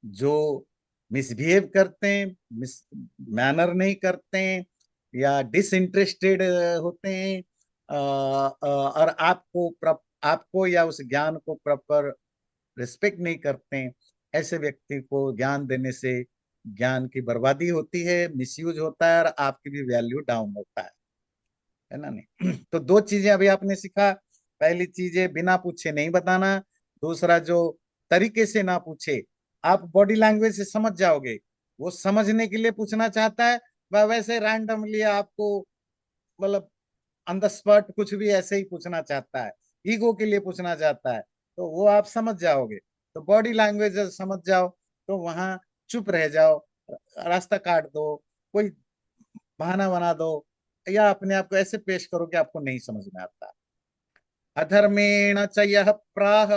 [SPEAKER 1] जो मिसबिहेव करते हैं, मिस मैनर नहीं करते हैं, या डिसइंटरेस्टेड होते हैं, और आपको या उस ज्ञान को प्रॉपर रिस्पेक्ट नहीं करते हैं, ऐसे व्यक्ति को ज्ञान देने से ज्ञान की बर्बादी होती है, मिसयूज होता है, और आपकी भी वैल्यू डाउन होता है ना नहीं। तो दो चीजें अभी आपने सीखा। पहली चीज है बिना पूछे नहीं बताना। दूसरा, जो तरीके से ना पूछे, आप बॉडी लैंग्वेज से समझ जाओगे, वो समझने के लिए पूछना चाहता है, वह वैसे रैंडमली आपको, मतलब ऑन द स्पॉट कुछ भी ऐसे ही पूछना चाहता है, ईगो के लिए पूछना चाहता है, तो वो आप समझ जाओगे। तो बॉडी लैंग्वेज समझ जाओ, तो वहां चुप रह जाओ, रास्ता काट दो, कोई बहाना बना दो, या अपने आप को ऐसे पेश करो कि आपको नहीं समझ में आता। अधर्मेण च यः प्राह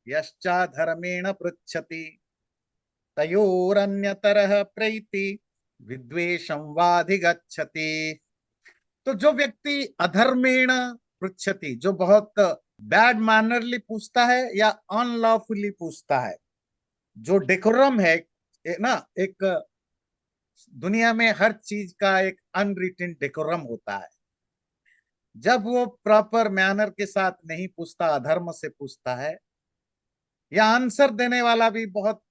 [SPEAKER 1] यश्चाधर्मेण पृच्छति तयोरन्यतरः प्रैति विद्वेषं वाधिगच्छति। तो जो व्यक्ति अधर्मेण पृच्छति, जो बहुत बैड मैनरली पूछता है या अनलॉफुली पूछता है, जो डेकोरम है, ना एक दुनिया में हर चीज का एक अनरिटन डेकोरम होता है। जब वो प्रॉपर मैनर के साथ नहीं पूछता, अधर्म से पूछता है, या आंसर देने वाला भी बहुत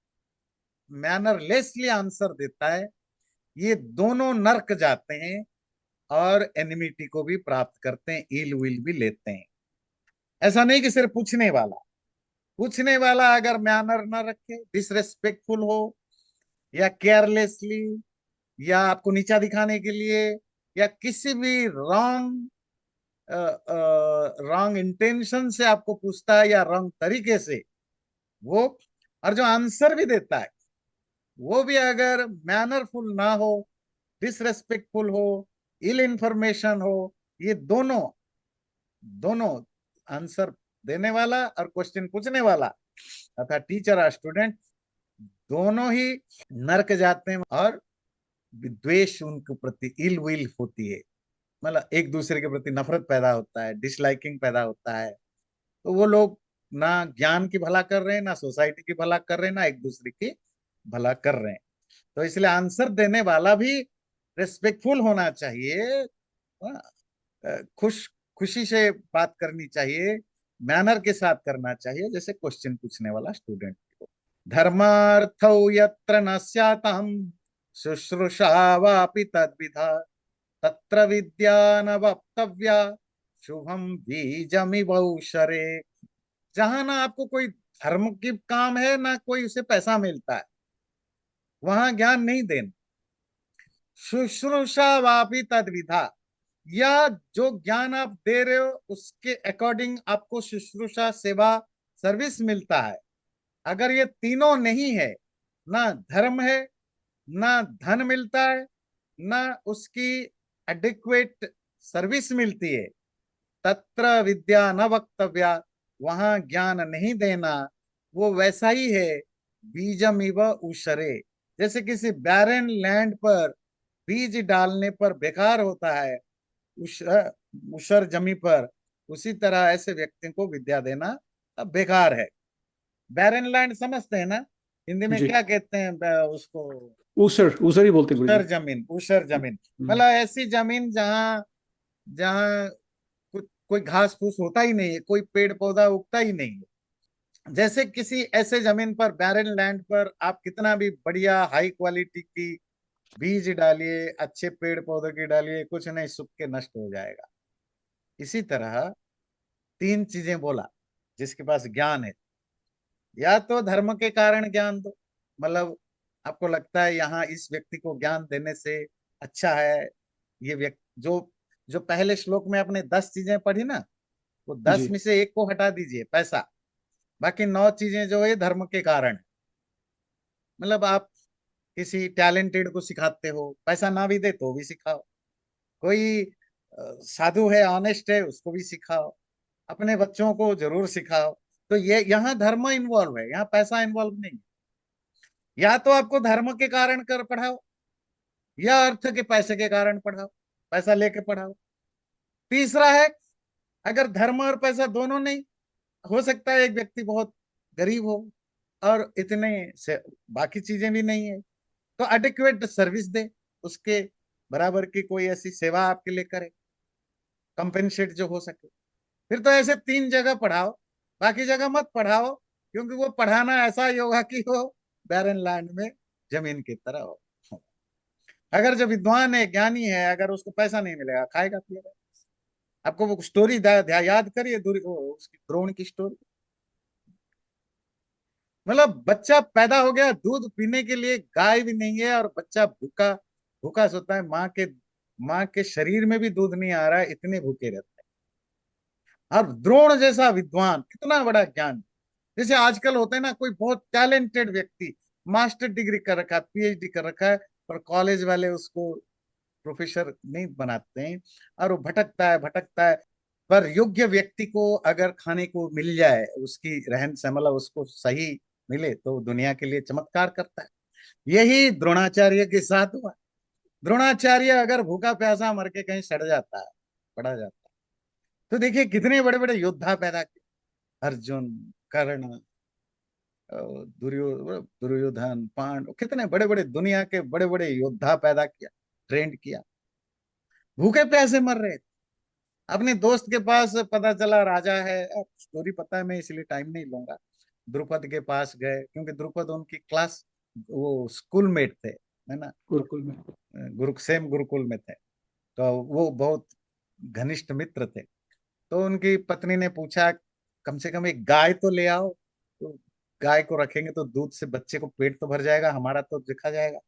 [SPEAKER 1] मैनरलेसली आंसर देता है, ये दोनों नर्क जाते हैं, और एनिमिटी को भी प्राप्त करते हैं, इल विल भी लेते हैं। ऐसा नहीं कि सिर्फ पूछने वाला अगर मैनर ना रखे, डिसरेस्पेक्टफुल हो, या केयरलेसली, या आपको नीचा दिखाने के लिए, या किसी भी रॉन्ग रॉन्ग इंटेंशन से आपको पूछता है, या रॉन्ग तरीके से वो, और जो आंसर भी देता है वो भी अगर मैनरफुल ना हो, डिसरेस्पेक्टफुल हो, इल इंफॉर्मेशन हो, ये दोनों दोनों आंसर देने वाला और क्वेश्चन पूछने वाला, अर्थात टीचर और स्टूडेंट, दोनों ही नरक जाते हैं। और द्वेष उनके प्रति, इल विल होती है, मतलब एक दूसरे के प्रति नफरत पैदा होता है, डिसलाइकिंग पैदा होता है। तो वो लोग ना ज्ञान की भला कर रहे हैं, ना सोसाइटी की भला कर रहे हैं, ना एक दूसरे की भला कर रहे हैं। तो इसलिए आंसर देने वाला भी रिस्पेक्टफुल होना चाहिए, हाँ, खुश खुशी से बात करनी चाहिए, मैनर के साथ करना चाहिए, जैसे क्वेश्चन पूछने वाला स्टूडेंट को। धर्मार्थौ यत्र न स्यातहं शुश्रूषा वापि तद्विधा तत्र विद्या न वक्तव्या शुभम बीजमिव औषरे। जहां ना आपको कोई धर्म की काम है, ना कोई उसे पैसा मिलता है, वहां ज्ञान नहीं देना। शुश्रूषा वापि तद्विधा, या जो ज्ञान आप दे रहे हो उसके अकॉर्डिंग आपको शुश्रूषा, सेवा, सर्विस मिलता है। अगर ये तीनों नहीं है, ना धर्म है, ना धन मिलता है, ना उसकी एडिक्वेट सर्विस मिलती है, तत्र विद्या न वक्तव्या, वहां ज्ञान नहीं देना। वो वैसा ही है, बीजम इव उषरे, जैसे किसी बैरन लैंड पर बीज डालने पर बेकार होता है, उष उषर जमी पर, उसी तरह ऐसे व्यक्ति को विद्या देना अब बेकार है। बैरन लैंड समझते हैं ना, हिंदी में
[SPEAKER 2] जी।
[SPEAKER 1] क्या कहते हैं उसको?
[SPEAKER 2] ऊसर, ऊसर ही बोलते हैं
[SPEAKER 1] ऊसर
[SPEAKER 2] गुरुजी।
[SPEAKER 1] जमीन, ऊसर जमीन।
[SPEAKER 2] हम्म।
[SPEAKER 1] मतलब ऐसी जमीन जहाँ जहाँ कोई घास फूस होता ही नहीं है, कोई पेड़ पौधा उगता ही नहीं है। जैसे किसी ऐसे जमीन पर, बैरन लैंड पर, आप कितना भी बढ़िया हाई क्वालिटी की बीज डालिए, अच्छे पेड़ पौधे की डालिए, कुछ नहीं, सूख के नष्ट हो जाएगा। इसी तरह तीन चीजें बोला, जिसके पास ज्ञान है, या तो धर्म के कारण ज्ञान दो, मतलब आपको लगता है यहाँ इस व्यक्ति को ज्ञान देने से अच्छा है, ये व्यक्ति जो जो पहले श्लोक में आपने 10 चीजें पढ़ी ना, वो 10
[SPEAKER 2] जी।
[SPEAKER 1] में से एक को हटा दीजिए, पैसा। बाकी 9 चीजें जो है धर्म के कारण। मतलब आप किसी टैलेंटेड को सिखाते हो, पैसा ना भी दे तो भी सिखाओ। कोई साधु है, ऑनेस्ट है, उसको भी सिखाओ। अपने बच्चों को जरूर सिखाओ। तो ये यहाँ धर्म इन्वॉल्व है, यहाँ पैसा इन्वॉल्व नहीं है। या तो आपको धर्म के कारण कर पढ़ाओ, या अर्थ के पैसे के कारण पढ़ाओ, पैसा लेके पढ़ाओ। तीसरा है, अगर धर्म और पैसा दोनों नहीं, हो सकता है एक व्यक्ति बहुत गरीब हो और इतने से बाकी चीजें भी नहीं है, तो एडिक्वेट सर्विस दे, उसके बराबर की कोई ऐसी सेवा आपके लिए करे, कंपेंसेट जो हो सके। फिर तो ऐसे तीन जगह पढ़ाओ, बाकी जगह मत पढ़ाओ, क्योंकि वो पढ़ाना ऐसा ही होगा कि वो बैरन लैंड में जमीन की तरह हो। अगर जो विद्वान है, ज्ञानी है, अगर उसको पैसा नहीं मिलेगा, खाएगा पिएगा। आपको वो स्टोरी याद करिए, उसकी द्रोण की स्टोरी। मतलब बच्चा पैदा हो गया, दूध पीने के लिए गाय भी नहीं है, और बच्चा भूखा भूखा सोता है, माँ के शरीर में भी दूध नहीं आ रहा है, इतने भूखे रहते हैं। अब द्रोण जैसा विद्वान, कितना बड़ा ज्ञान। जैसे आजकल होते हैं ना, कोई बहुत टैलेंटेड व्यक्ति, मास्टर डिग्री कर रखा है, पीएचडी कर रखा है, पर कॉलेज वाले उसको प्रोफेसर नहीं बनाते हैं, और वो भटकता है भटकता है। पर योग्य व्यक्ति को अगर खाने को मिल जाए, उसकी रहन सहन, मतलब उसको सही मिले, तो दुनिया के लिए चमत्कार करता है। यही द्रोणाचार्य के साथ हुआ। द्रोणाचार्य अगर भूखा प्यासा मर के कहीं सड़ जाता है, पड़ा जाता है, तो देखिए कितने बड़े बड़े योद्धा पैदा किए। अर्जुन, कर्ण, दुर्योधन, पांडव, कितने बड़े बड़े दुनिया के बड़े बड़े योद्धा पैदा किया, ट्रेंड किया। भूखे प्यासे मर रहे थे। अपने दोस्त के पास पता चला राजा है, अब स्टोरी पता है, मैं इसलिए टाइम नहीं लूंगा। द्रुपद के पास गए, क्योंकि द्रुपद उनकी क्लास, वो स्कूल मेट थे, है ना,
[SPEAKER 2] गुरुकुल में।
[SPEAKER 1] सेम गुरुकुल में थे। तो वो बहुत घनिष्ठ मित्र थे। तो उनकी पत्नी ने पूछा, कम से कम एक गाय तो ले आओ, तो गाय को रखेंगे तो दूध से बच्चे को पेट तो भर जाएगा, हमारा तो देखा जाएगा।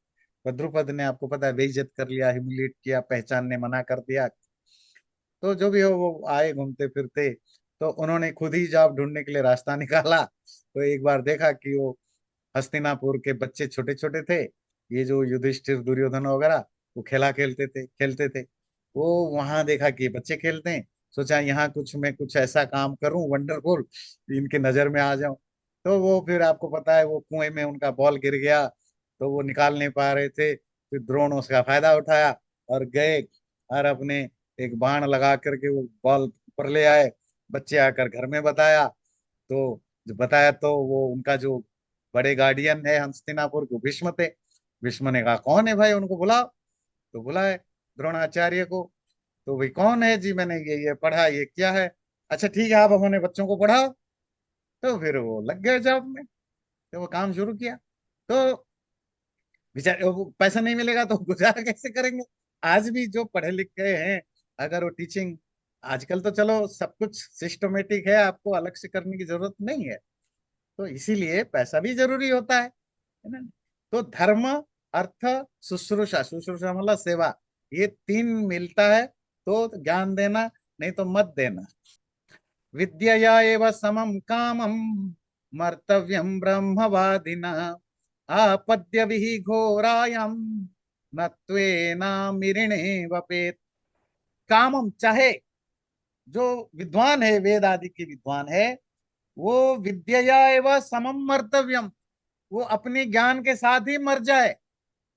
[SPEAKER 1] पर द्रुपद ने, आपको पता है, बेइज्जत कर लिया, ह्यूमिलेट किया, पहचानने मना कर दिया। तो जो भी हो, वो आए घूमते फिरते, तो उन्होंने खुद ही जॉब ढूंढने के लिए रास्ता निकाला। तो एक बार देखा कि वो हस्तिनापुर के बच्चे छोटे छोटे थे, ये जो युधिष्ठिर दुर्योधन वगैरह, वो खेला खेलते थे। वो वहां देखा कि ये बच्चे खेलते हैं, सोचा यहाँ कुछ मैं कुछ ऐसा काम करूं वंडरफुल, इनके नजर में आ जाऊं। तो वो फिर आपको पता है, वो कुएं में उनका बॉल गिर गया, तो वो निकाल नहीं पा रहे थे। फिर द्रोण उसका फायदा उठाया और गए, और अपने एक बाण लगा करके वो बॉल ऊपर ले आए। बच्चे आकर घर में बताया, तो जब बताया तो वो उनका जो बड़े गार्डियन है हस्तिनापुर के, भीष्म थे। भीष्म ने कहा, कौन है भाई, उनको बुलाओ। तो बुलाए द्रोणाचार्य को। तो भाई कौन है जी, मैंने ये पढ़ा, ये क्या है। अच्छा ठीक है, आप हमारे बच्चों को पढ़ाओ। तो फिर वो लग गए जॉब में, तो वो काम शुरू किया। तो बेचारे, वो पैसा नहीं मिलेगा तो गुजारा कैसे करेंगे। आज भी जो पढ़े लिखे हैं, अगर वो टीचिंग, आजकल तो चलो सब कुछ सिस्टमेटिक है, आपको अलग से करने की जरूरत नहीं है, तो इसीलिए पैसा भी जरूरी होता है ना। तो धर्म, अर्थ, शुश्रूषा, शुश्रूषा मतलब सेवा, ये तीन मिलता है तो ज्ञान देना, नहीं तो मत देना। विद्यया एव समम कामम, मर्तव्यम ब्रह्मवादिना, आपद्य विहि घोरायम, न त्वेनामिरिणे वपेत। कामम, चाहे जो विद्वान है, वेद आदि के विद्वान है, वो विद्यया एव समम मर्तव्यम, वो अपने ज्ञान के साथ ही मर जाए।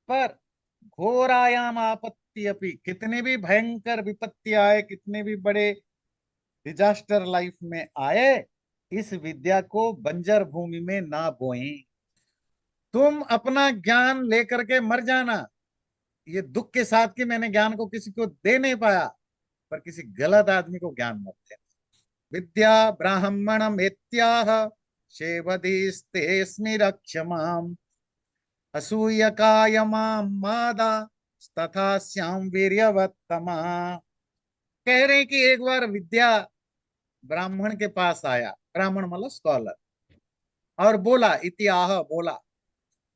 [SPEAKER 1] पर घोरायाम आपत्ति अपि, कितने भी भयंकर विपत्ति आए, कितने भी बड़े डिजास्टर लाइफ में आए, इस विद्या को बंजर भूमि में ना बोएं। तुम अपना ज्ञान लेकर के मर जाना, ये दुख के साथ कि मैंने ज्ञान को किसी को दे नहीं पाया, पर किसी गलत आदमी को ज्ञान मत देना। विद्या ब्राह्मणम इत्याह शेवदीस्तेऽस्मि रक्ष्यमाम असूयकाय माम मादा तथा श्याम वीर्यवत्तमा। कह रहे हैं कि एक बार विद्या ब्राह्मण के पास आया, ब्राह्मण मतलब स्कॉलर, और बोला, इतिहाह बोला,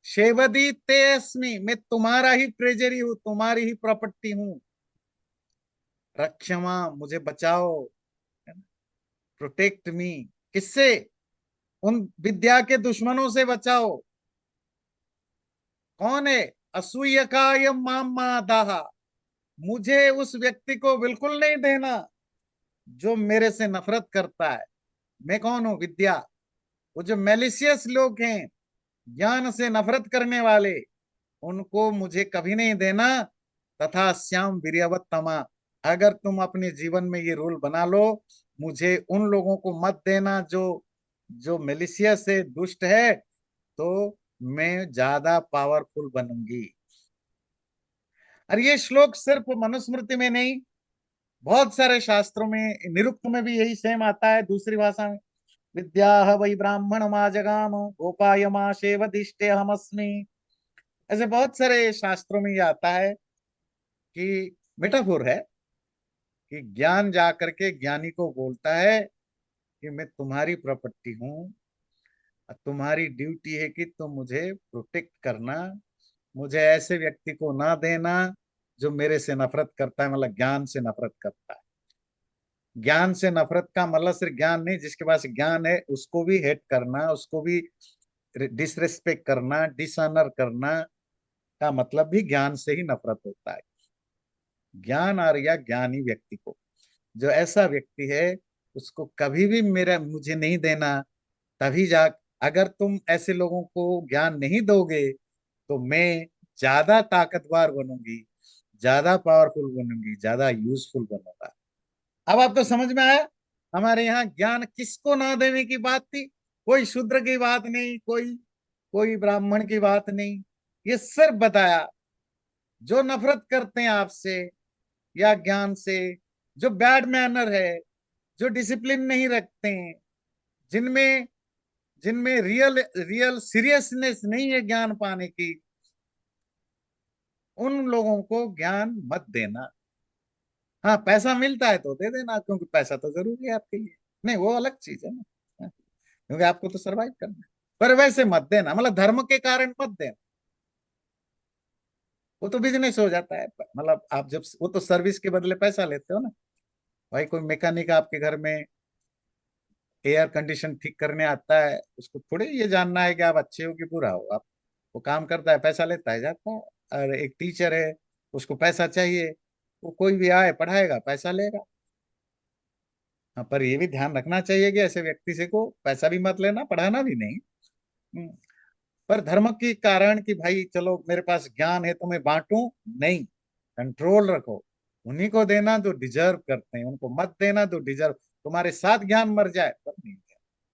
[SPEAKER 1] शेवदी तेस्मी, मैं तुम्हारा ही ट्रेजरी हूं, तुम्हारी ही प्रॉपर्टी हूं, रक्षमा मुझे बचाओ, प्रोटेक्ट मी। किससे? उन विद्या के दुश्मनों से बचाओ। कौन है? असूयकाय माम मादाह, मुझे उस व्यक्ति को बिल्कुल नहीं देना जो मेरे से नफरत करता है। मैं कौन हूं? विद्या। वो जो मैलिशियस लोग हैं, ज्ञान से नफरत करने वाले, उनको मुझे कभी नहीं देना। तथा श्याम वीर्यवत्तमा, अगर तुम अपने जीवन में ये रूल बना लो, मुझे उन लोगों को मत देना जो जो मेलिशियस है, दुष्ट है, तो मैं ज्यादा पावरफुल बनूंगी। और ये श्लोक सिर्फ मनुस्मृति में नहीं, बहुत सारे शास्त्रों में, निरुक्त में भी यही सेम आता है दूसरी भाषा में। विद्या वै ब्राह्मण मा जगाम गोपाय मा शेवदिष्टे हमस्मि। ऐसे बहुत सारे शास्त्रों में ये आता है कि मेटाफोर है कि ज्ञान जा करके ज्ञानी को बोलता है कि मैं तुम्हारी प्रॉपर्टी हूं, और तुम्हारी ड्यूटी है कि तुम मुझे प्रोटेक्ट करना, मुझे ऐसे व्यक्ति को ना देना जो मेरे से नफरत करता है, मतलब ज्ञान से नफरत करता है। ज्ञान से नफरत का मतलब सिर्फ ज्ञान नहीं, जिसके पास ज्ञान है उसको भी हेट करना, उसको भी डिसरेस्पेक्ट करना, डिसऑनर करना का मतलब भी ज्ञान से ही नफरत होता है। ज्ञान आ रहा ज्ञानी व्यक्ति को, जो ऐसा व्यक्ति है, उसको कभी भी मेरा मुझे नहीं देना। तभी जा, अगर तुम ऐसे लोगों को ज्ञान नहीं दोगे तो मैं ज्यादा ताकतवर बनूंगी, ज्यादा पावरफुल बनूंगी, ज्यादा यूजफुल बनूंगा। अब आपको समझ में आया? हमारे यहाँ ज्ञान किसको ना देने की बात थी। कोई शूद्र की बात नहीं, कोई कोई ब्राह्मण की बात नहीं, ये सिर्फ बताया जो नफरत करते हैं आपसे या ज्ञान से, जो बैड मैनर है, जो डिसिप्लिन नहीं रखते हैं, जिनमें जिनमें रियल रियल सीरियसनेस नहीं है ज्ञान पाने की, उन लोगों को ज्ञान मत देना। हाँ, पैसा मिलता है तो दे देना, क्योंकि पैसा तो जरूरी है आपके लिए, नहीं वो अलग चीज है ना। हाँ, क्योंकि आपको तो सरवाइव करना है। पर वैसे मत देना, मतलब धर्म के कारण मत देना, वो तो बिजनेस हो जाता है। मतलब आप जब, वो तो सर्विस के बदले पैसा लेते हो ना। भाई कोई मैकेनिक आपके घर में एयर कंडीशन ठीक करने आता है, उसको थोड़ी ये जानना है कि आप अच्छे हो कि बुरा हो। आप, वो काम करता है, पैसा लेता है, जाता है। और एक टीचर है, उसको पैसा चाहिए, वो कोई भी आए पढ़ाएगा, पैसा लेगा। हाँ, पर ये भी ध्यान रखना चाहिए कि ऐसे व्यक्ति से को पैसा भी मत लेना, पढ़ाना भी नहीं। हम्म, पर धर्म के कारण कि भाई चलो मेरे पास ज्ञान है तो मैं बांटूं, नहीं, कंट्रोल रखो। उन्हीं को देना जो डिजर्व करते हैं, उनको मत देना जो डिजर्व, तुम्हारे साथ ज्ञान मर जाए पर नहीं।